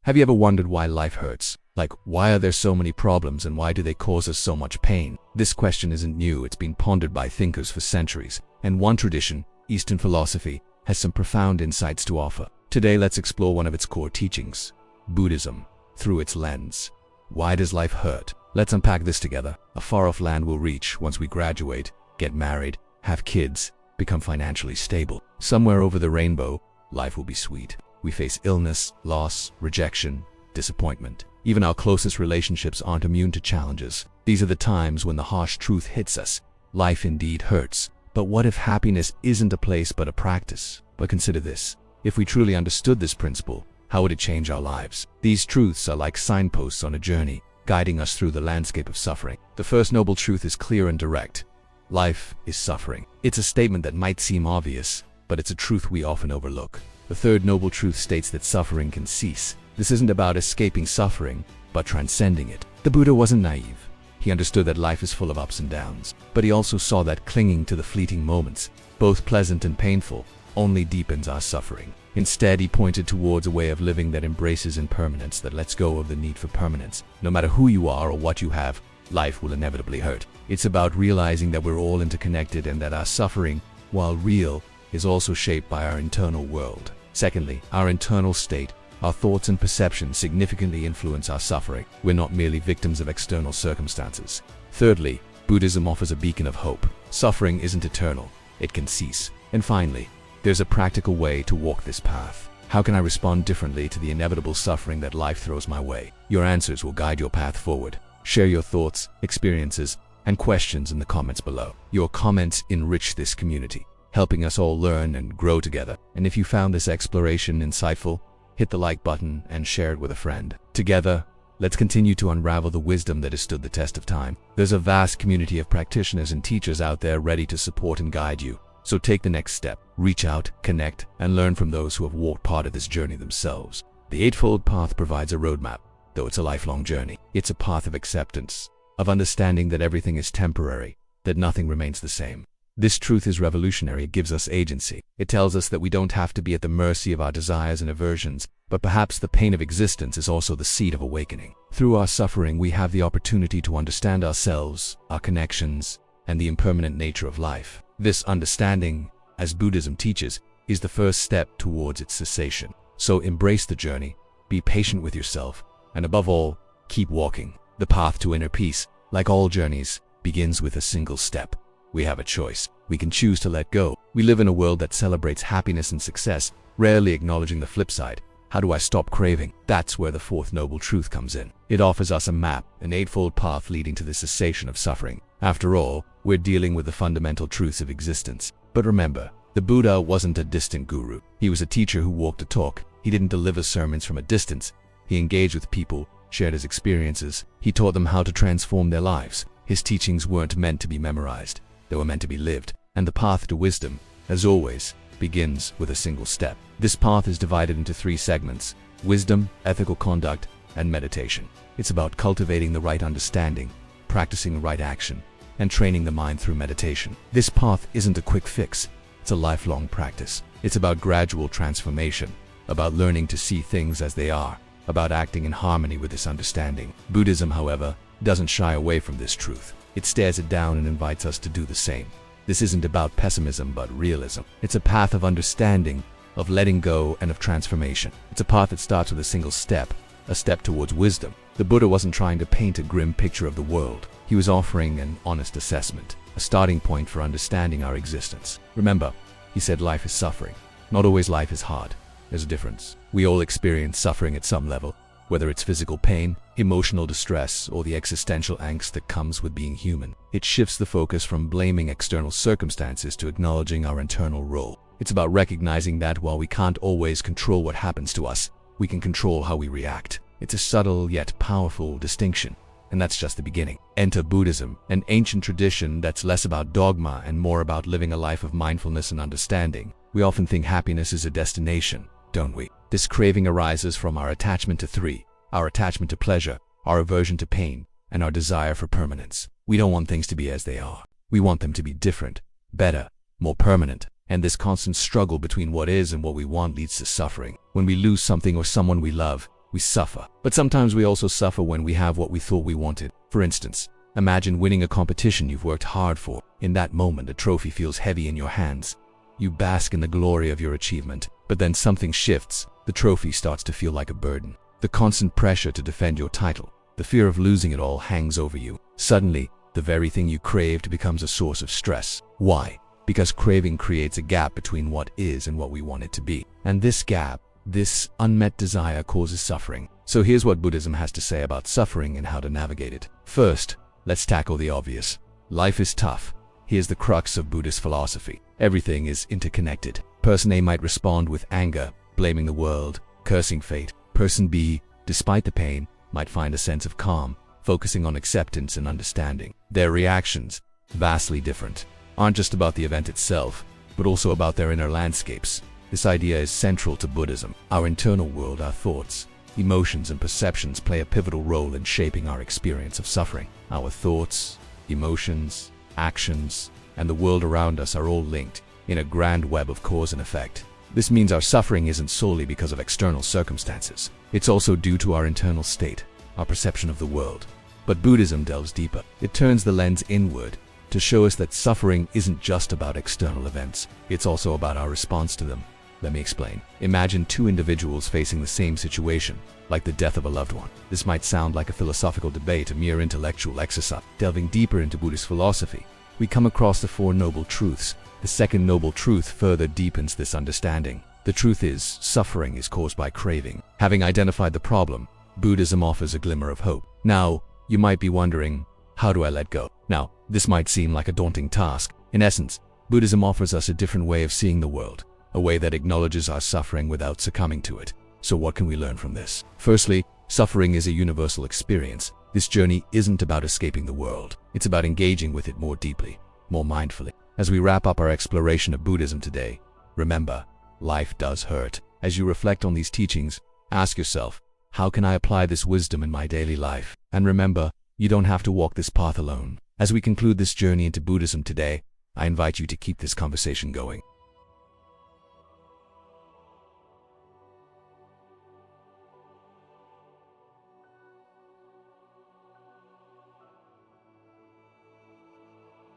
Have you ever wondered why life hurts? Like, why are there so many problems and why do they cause us so much pain? This question isn't new, it's been pondered by thinkers for centuries, and one tradition, Eastern philosophy, has some profound insights to offer. Today, let's explore one of its core teachings, Buddhism, through its lens. Why does life hurt? Let's unpack this together. A far-off land we'll reach once we graduate, get married, have kids, become financially stable. Somewhere over the rainbow, life will be sweet. We face illness, loss, rejection, disappointment. Even our closest relationships aren't immune to challenges. These are the times when the harsh truth hits us. Life indeed hurts. But what if happiness isn't a place but a practice? But consider this. If we truly understood this principle, how would it change our lives? These truths are like signposts on a journey, guiding us through the landscape of suffering. The first noble truth is clear and direct. Life is suffering. It's a statement that might seem obvious, but it's a truth we often overlook. The third noble truth states that suffering can cease. This isn't about escaping suffering, but transcending it. The Buddha wasn't naive. He understood that life is full of ups and downs, but he also saw that clinging to the fleeting moments, both pleasant and painful, only deepens our suffering. Instead, he pointed towards a way of living that embraces impermanence, that lets go of the need for permanence. No matter who you are or what you have, life will inevitably hurt. It's about realizing that we're all interconnected and that our suffering, while real, is also shaped by our internal world. Secondly, our internal state, our thoughts and perceptions significantly influence our suffering. We're not merely victims of external circumstances. Thirdly, Buddhism offers a beacon of hope. Suffering isn't eternal, it can cease. And finally, there's a practical way to walk this path. How can I respond differently to the inevitable suffering that life throws my way? Your answers will guide your path forward. Share your thoughts, experiences, and questions in the comments below. Your comments enrich this community, helping us all learn and grow together. And if you found this exploration insightful, hit the like button and share it with a friend. Together, let's continue to unravel the wisdom that has stood the test of time. There's a vast community of practitioners and teachers out there ready to support and guide you. So take the next step. Reach out, connect, and learn from those who have walked part of this journey themselves. The Eightfold Path provides a roadmap, though it's a lifelong journey. It's a path of acceptance, of understanding that everything is temporary, that nothing remains the same. This truth is revolutionary. It gives us agency. It tells us that we don't have to be at the mercy of our desires and aversions, but perhaps the pain of existence is also the seed of awakening. Through our suffering, we have the opportunity to understand ourselves, our connections, and the impermanent nature of life. This understanding, as Buddhism teaches, is the first step towards its cessation. So embrace the journey, be patient with yourself, and above all, keep walking. The path to inner peace, like all journeys, begins with a single step. We have a choice. We can choose to let go. We live in a world that celebrates happiness and success, rarely acknowledging the flip side. How do I stop craving? That's where the fourth noble truth comes in. It offers us a map, an eightfold path leading to the cessation of suffering. After all, we're dealing with the fundamental truths of existence. But remember, the Buddha wasn't a distant guru. He was a teacher who walked the talk. He didn't deliver sermons from a distance. He engaged with people, shared his experiences. He taught them how to transform their lives. His teachings weren't meant to be memorized. They were meant to be lived. And the path to wisdom, as always, begins with a single step. This path is divided into three segments: wisdom, ethical conduct, and meditation. It's about cultivating the right understanding, practicing the right action, and training the mind through meditation. This path isn't a quick fix. It's a lifelong practice. It's about gradual transformation, about learning to see things as they are, about acting in harmony with this understanding. Buddhism, however, doesn't shy away from this truth. It stares it down and invites us to do the same. This isn't about pessimism but realism. It's a path of understanding, of letting go, and of transformation. It's a path that starts with a single step, a step towards wisdom. The Buddha wasn't trying to paint a grim picture of the world. He was offering an honest assessment, a starting point for understanding our existence. Remember, he said life is suffering. Not always life is hard. There's a difference. We all experience suffering at some level, whether it's physical pain, emotional distress, or the existential angst that comes with being human. It shifts the focus from blaming external circumstances to acknowledging our internal role. It's about recognizing that while we can't always control what happens to us, we can control how we react. It's a subtle yet powerful distinction, and that's just the beginning. Enter Buddhism, an ancient tradition that's less about dogma and more about living a life of mindfulness and understanding. We often think happiness is a destination, don't we? This craving arises from our attachment to three: our attachment to pleasure, our aversion to pain, and our desire for permanence. We don't want things to be as they are. We want them to be different, better, more permanent. And this constant struggle between what is and what we want leads to suffering. When we lose something or someone we love, we suffer. But sometimes we also suffer when we have what we thought we wanted. For instance, imagine winning a competition you've worked hard for. In that moment, a trophy feels heavy in your hands. You bask in the glory of your achievement, but then something shifts. The trophy starts to feel like a burden. The constant pressure to defend your title, the fear of losing it all hangs over you. Suddenly, the very thing you craved becomes a source of stress. Why? Because craving creates a gap between what is and what we want it to be. And this gap, this unmet desire, causes suffering. So here's what Buddhism has to say about suffering and how to navigate it. First, let's tackle the obvious. Life is tough. Here's the crux of Buddhist philosophy. Everything is interconnected. Person A might respond with anger, blaming the world, cursing fate. Person B, despite the pain, might find a sense of calm, focusing on acceptance and understanding. Their reactions, vastly different, aren't just about the event itself, but also about their inner landscapes. This idea is central to Buddhism. Our internal world, our thoughts, emotions, and perceptions play a pivotal role in shaping our experience of suffering. Our thoughts, emotions, actions, and the world around us are all linked in a grand web of cause and effect. This means our suffering isn't solely because of external circumstances. It's also due to our internal state, our perception of the world. But Buddhism delves deeper. It turns the lens inward to show us that suffering isn't just about external events. It's also about our response to them. Let me explain. Imagine two individuals facing the same situation, like the death of a loved one. This might sound like a philosophical debate, a mere intellectual exercise. Delving deeper into Buddhist philosophy, we come across the Four Noble Truths. The second noble truth further deepens this understanding. The truth is, suffering is caused by craving. Having identified the problem, Buddhism offers a glimmer of hope. Now, you might be wondering, how do I let go? Now, this might seem like a daunting task. In essence, Buddhism offers us a different way of seeing the world, a way that acknowledges our suffering without succumbing to it. So what can we learn from this? Firstly, suffering is a universal experience. This journey isn't about escaping the world. It's about engaging with it more deeply, more mindfully. As we wrap up our exploration of Buddhism today, remember, life does hurt. As you reflect on these teachings, ask yourself, how can I apply this wisdom in my daily life? And remember, you don't have to walk this path alone. As we conclude this journey into Buddhism today, I invite you to keep this conversation going.